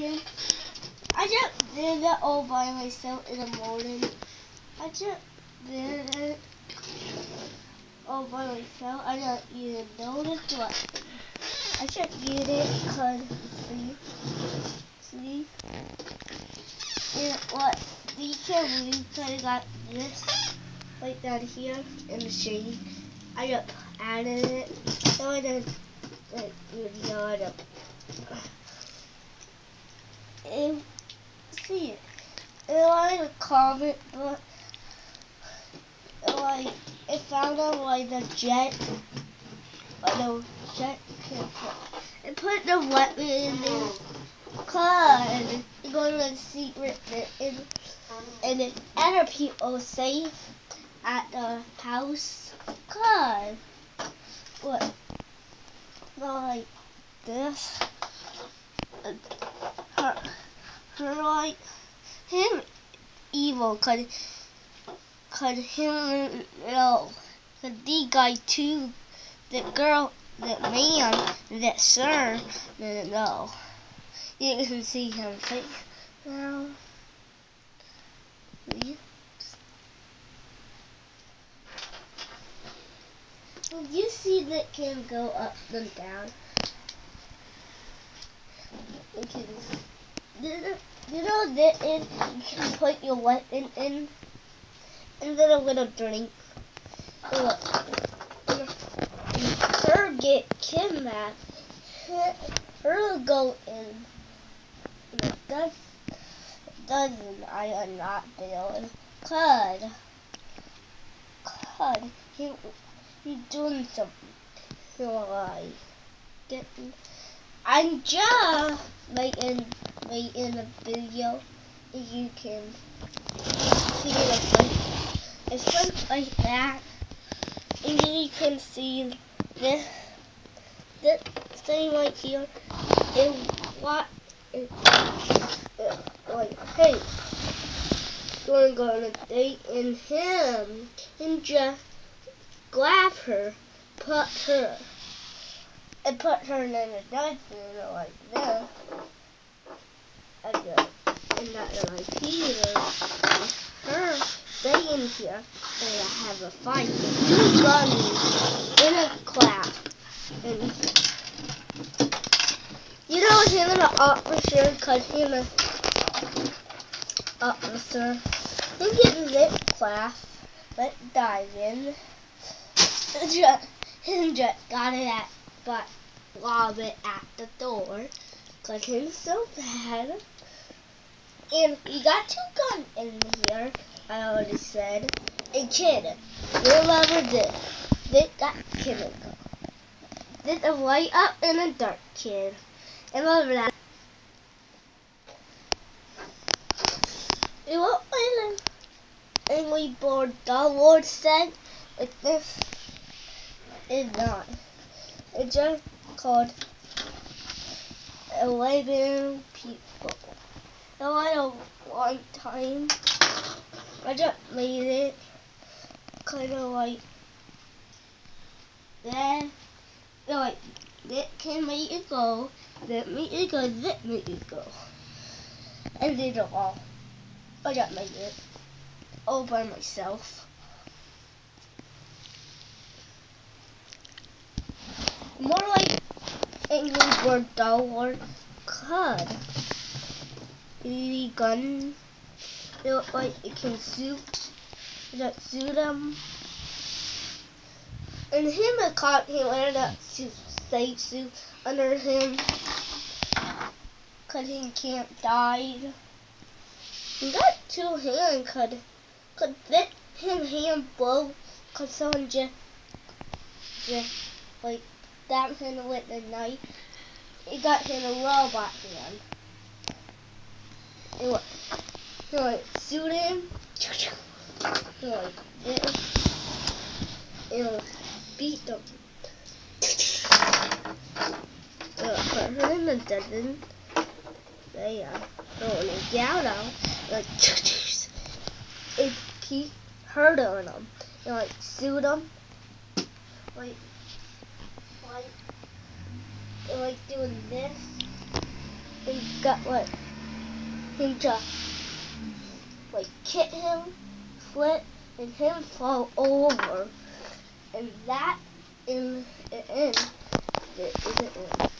kid. I just did it all by myself in the morning. I just did it all by myself. I don't even notice what. I just did it because see, and what you can't believe I got this right down here in the shade. I just added it. So I didn't video it. And see it. And like a comment, but like it found out like the jet, and put the weapon in there. Cause you're going to secret and then other people safe at the house. Cause what? Like this. Her like him evil. Cause him cause the guy too. The girl, the man, that sir, no. You can see him face now. You see that can go up and down. Okay. You know that you can put your weapon in and then a little drink. Look. Her get kidnapped. Her go in. Doesn't I am not doing. Cause he doing something. Like getting. I'm just making a video. You can see the front. It's front like that, and then you can see this thing right here. And what? Like, hey, we're gonna date in him and just grab her, put her in a dustbin like this. And not like here. Her stay in here and have a fight. Two bunnies in a class. And you know him and the officer, cause him and officer. He gets this class. Let's dive in. Him just got it but rob it at the door. Cause him's so bad. And he got two guns in here, I already said. And kid, you remember this. This got chemical. This a light up and a dark kid. And remember that. It won't win. And we board the Lord said if this is not. It's just called 11 people. So I don't one time. I just made it kind of like that. Like that can make it go. That make it go. That make it go. And did it all. I just made it all by myself. More like Angry Bird Dollar Cud. The gun, it look like it can shoot them. And him and caught him wearing that safe suit under him, cause he can't die. He got two hands, could fit him hand blow, cause someone just like stabbed him with a knife. It got him a robot hand. It like shoot him. It like it'll beat them. Put her in the dungeon. They throwing a ghetto. Like it keep hurting them. And like shoot them. Like doing this. he got like he just like hit him, flip, and him fall over, and that in the end it isn't.